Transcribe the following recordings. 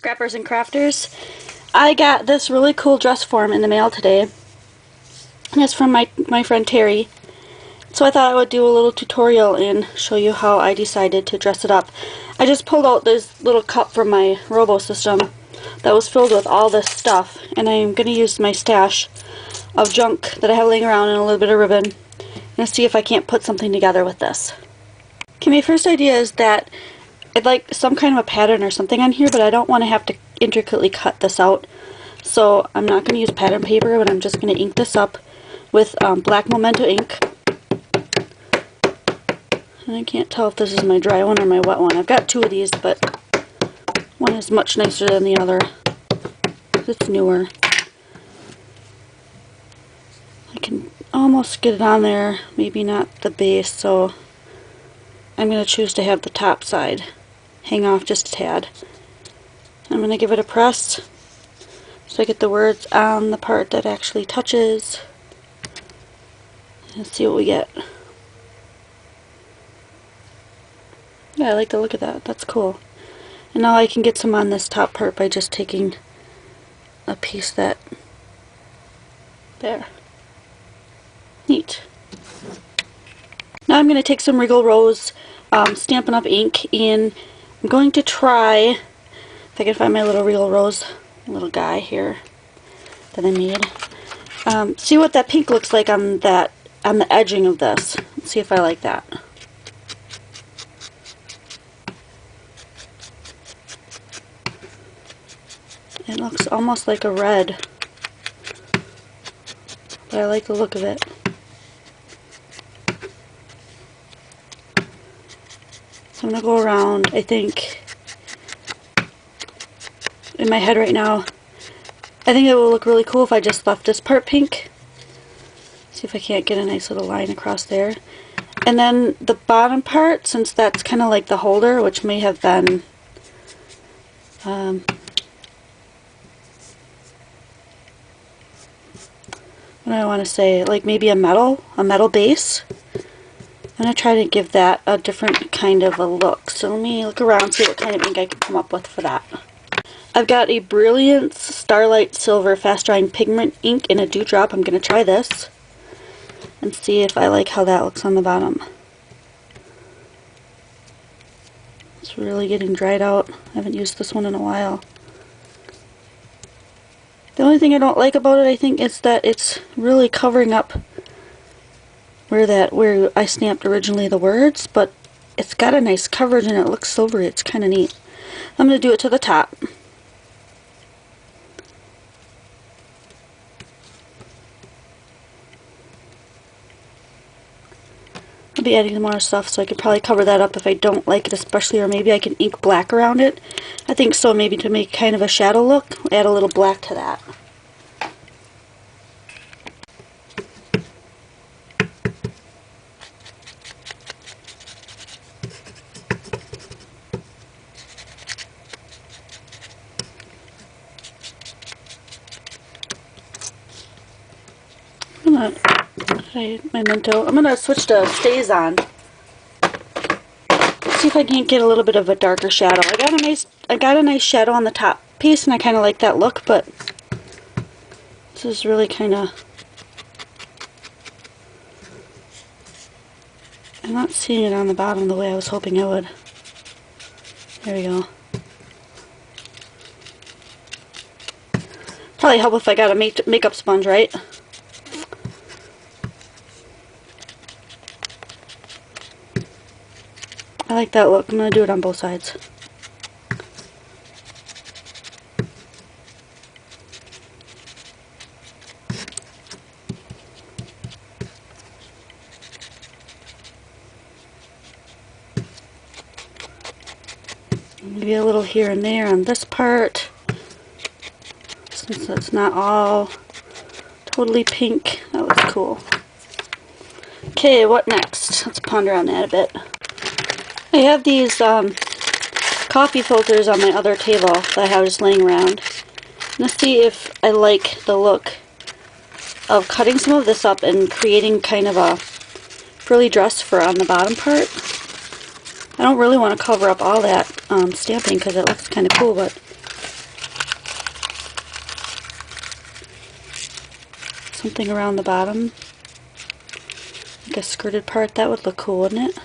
Scrappers and crafters. I got this really cool dress form in the mail today, and it's from my friend Terry. So I thought I would do a little tutorial and show you how I decided to dress it up. I just pulled out this little cup from my robo system that was filled with all this stuff, and I'm going to use my stash of junk that I have laying around and a little bit of ribbon and see if I can't put something together with this. Okay, my first idea is that I'd like some kind of a pattern or something on here, but I don't want to have to intricately cut this out. So I'm not going to use pattern paper, but I'm just going to ink this up with black Memento ink. And I can't tell if this is my dry one or my wet one. I've got two of these, but one is much nicer than the other. It's newer. I can almost get it on there, maybe not the base, so I'm going to choose to have the top side hang off just a tad. I'm going to give it a press so I get the words on the part that actually touches. Let's see what we get. Yeah, I like the look of that. That's cool. And now I can get some on this top part by just taking a piece that... there. Neat. Now I'm going to take some Regal Rose Stampin' Up! Ink, and I'm going to try, if I can find my little Regal Rose little guy here that I made. See what that pink looks like on the edging of this. Let's see if I like that. It looks almost like a red, but I like the look of it. So I'm going to go around, I think, in my head right now, I think it will look really cool if I just left this part pink. See if I can't get a nice little line across there. And then the bottom part, since that's kind of like the holder, which may have been, what do I want to say, like maybe a metal base. I'm going to try to give that a different kind of a look. So let me look around, see what kind of ink I can come up with for that. I've got a Brilliance Starlight Silver Fast Drying Pigment ink in a dewdrop. I'm going to try this and see if I like how that looks on the bottom. It's really getting dried out. I haven't used this one in a while. The only thing I don't like about it, I think, is that it's really covering up where I stamped originally the words, but it's got a nice coverage and it looks silvery. It's kind of neat. I'm going to do it to the top. I'll be adding more stuff, so I could probably cover that up if I don't like it especially, or maybe I can ink black around it. I think so, maybe to make kind of a shadow look, add a little black to that. I'm gonna switch to Stays On. See if I can't get a little bit of a darker shadow. I got a nice shadow on the top piece, and I kind of like that look, but this is really kind of... I'm not seeing it on the bottom the way I was hoping I would. There we go. Probably help if I got a makeup sponge, right? I like that look. I'm going to do it on both sides. Maybe a little here and there on this part, since it's not all totally pink. That looks cool. Okay, what next? Let's ponder on that a bit. I have these coffee filters on my other table that I have just laying around. Let's see if I like the look of cutting some of this up and creating kind of a frilly dress for on the bottom part. I don't really want to cover up all that stamping because it looks kind of cool, but something around the bottom. Like a skirted part. That would look cool, wouldn't it?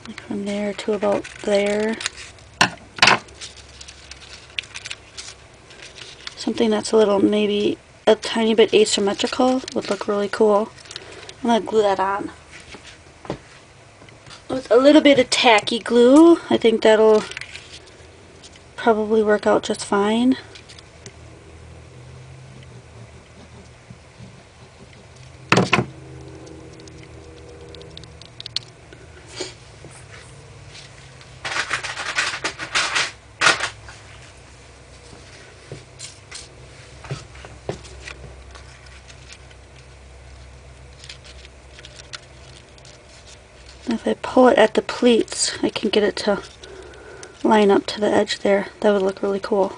Like from there to about there. Something that's a little, maybe a tiny bit asymmetrical would look really cool. I'm going to glue that on. With a little bit of tacky glue, I think that'll probably work out just fine. If I pull it at the pleats, I can get it to line up to the edge there. That would look really cool.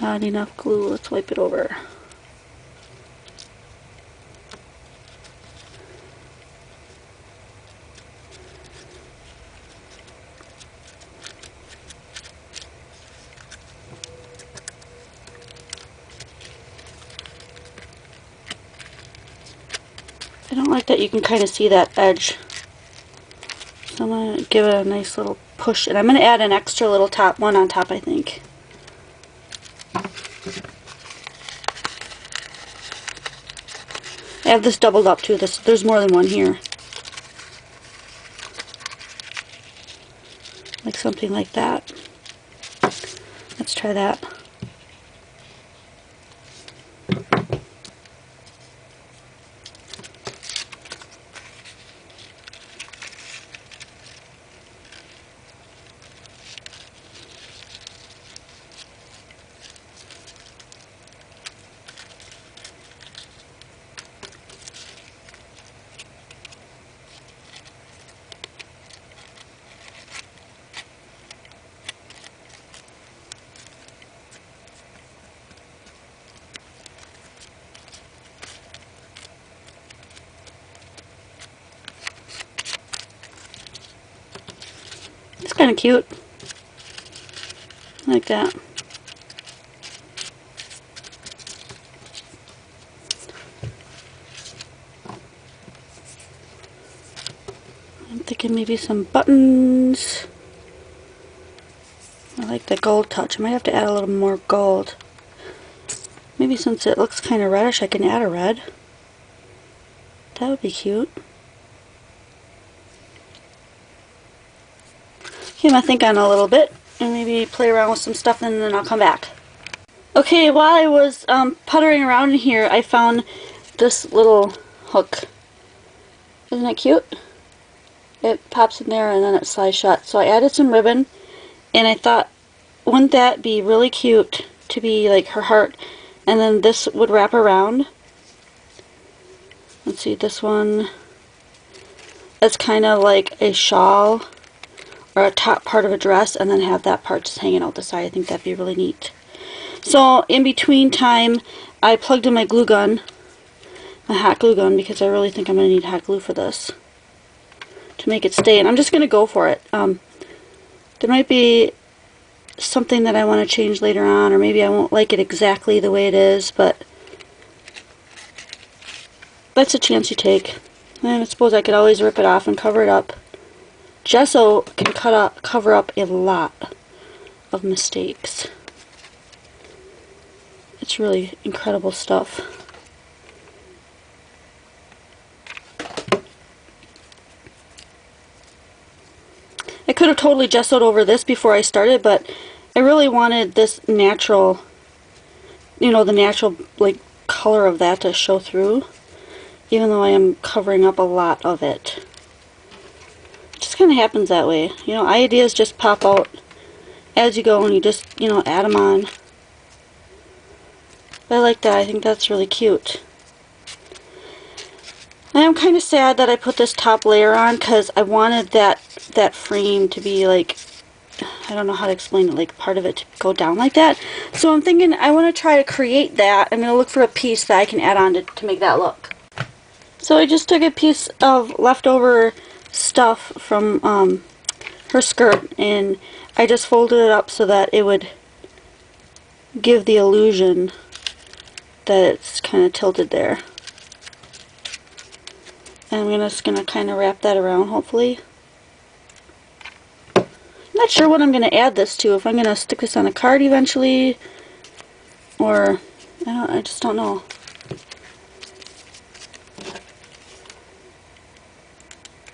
Not enough glue. Let's wipe it over. I don't like that you can kind of see that edge. So I'm going to give it a nice little push. And I'm going to add an extra little top one on top, I think. I have this doubled up too. There's more than one here. Like something like that. Let's try that. It's kind of cute. Like that. I'm thinking maybe some buttons. I like the gold touch. I might have to add a little more gold. Maybe since it looks kind of reddish, I can add a red. That would be cute. Okay, I'm going to think on it a little bit and maybe play around with some stuff and then I'll come back. Okay, while I was puttering around in here, I found this little hook. Isn't that cute? It pops in there and then it slides shut. So I added some ribbon and I thought, wouldn't that be really cute to be like her heart? And then this would wrap around. Let's see, this one, it's kind of like a shawl or a top part of a dress, and then have that part just hanging out the side. I think that'd be really neat. So in between time, I plugged in my glue gun, my hot glue gun, because I really think I'm going to need hot glue for this to make it stay. And I'm just going to go for it. There might be something that I want to change later on, or maybe I won't like it exactly the way it is, but that's a chance you take. And I suppose I could always rip it off and cover it up. Gesso can cover up a lot of mistakes. It's really incredible stuff. I could have totally gessoed over this before I started, but I really wanted this natural, you know, the natural like color of that to show through, even though I am covering up a lot of it. It just kind of happens that way. You know, ideas just pop out as you go and you just, you know, add them on. But I like that. I think that's really cute. I am kind of sad that I put this top layer on because I wanted that frame to be like, I don't know how to explain it, like part of it to go down like that. So I'm thinking I want to try to create that. I'm going to look for a piece that I can add on to make that look. So I just took a piece of leftover stuff from her skirt, and I just folded it up so that it would give the illusion that it's kind of tilted there. And I'm just going to kind of wrap that around, hopefully. I'm not sure what I'm going to add this to, if I'm going to stick this on a card eventually, or I just don't know.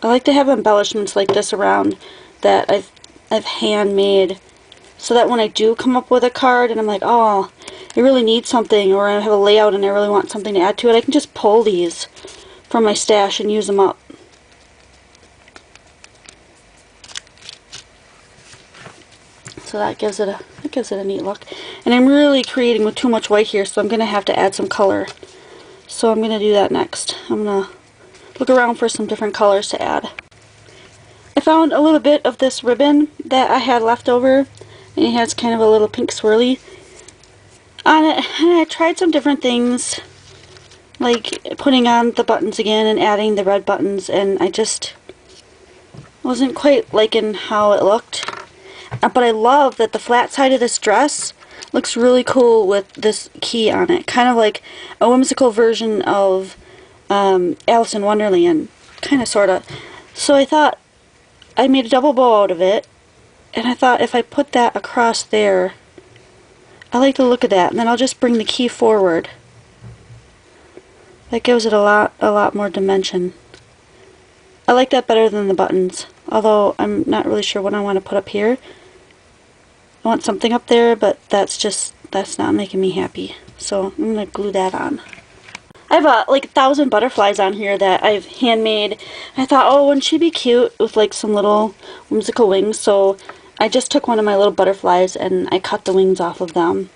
I like to have embellishments like this around that I've handmade, so that when I do come up with a card and I'm like, oh, I really need something, or I have a layout and I really want something to add to it, I can just pull these from my stash and use them up. So that gives it a neat look. And I'm really creating with too much white here, so I'm going to have to add some color. So I'm going to do that next. I'm going to look around for some different colors to add. I found a little bit of this ribbon that I had left over, and it has kind of a little pink swirly on it, and I tried some different things, like putting on the buttons again and adding the red buttons, and I just wasn't quite liking how it looked. But I love that the flat side of this dress looks really cool with this key on it, kind of like a whimsical version of Alice in Wonderland, kind of, sort of. So I thought, I made a double bow out of it, and I thought if I put that across there, I like the look of that, and then I'll just bring the key forward. That gives it a lot more dimension. I like that better than the buttons, although I'm not really sure what I want to put up here. I want something up there, but that's not making me happy. So I'm going to glue that on. I have like 1,000 butterflies on here that I've handmade. I thought, oh, wouldn't she be cute with like some little whimsical wings? So I just took one of my little butterflies and I cut the wings off of them.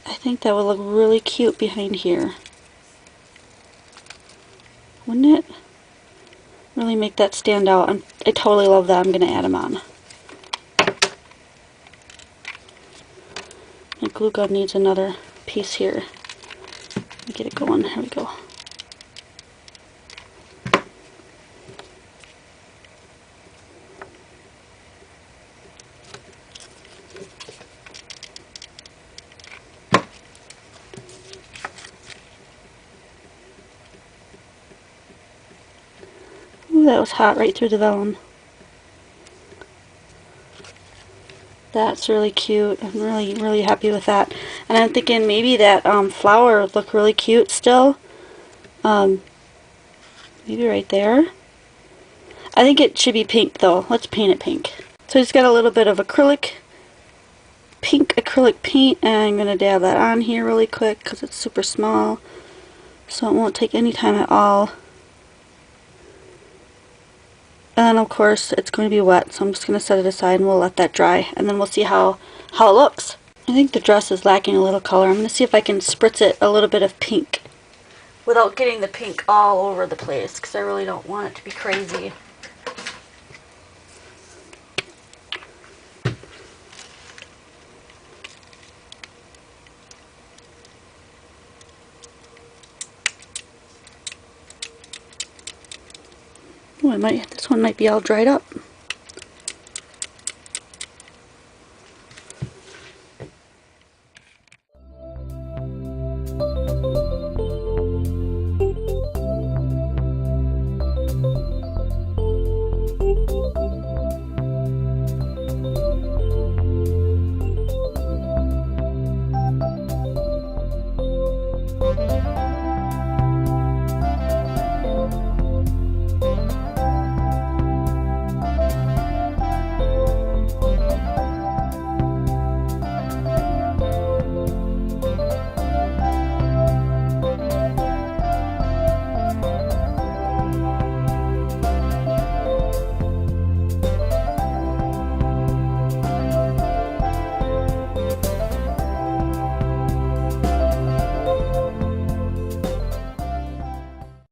I think that would look really cute behind here. Wouldn't it? Really make that stand out. I totally love that. I'm going to add them on. My glue gun needs another piece here. Let me get it going. Here we go. Ooh, that was hot right through the vellum. That's really cute. I'm really happy with that. And I'm thinking maybe that flower would look really cute still. Maybe right there. I think it should be pink though. Let's paint it pink. So I just got a little bit of pink acrylic paint, and I'm going to dab that on here really quick because it's super small. So it won't take any time at all. And then of course it's going to be wet, so I'm just going to set it aside and we'll let that dry, and then we'll see how it looks. I think the dress is lacking a little color. I'm going to see if I can spritz it a little bit of pink without getting the pink all over the place, because I really don't want it to be crazy. Ooh, this one might be all dried up.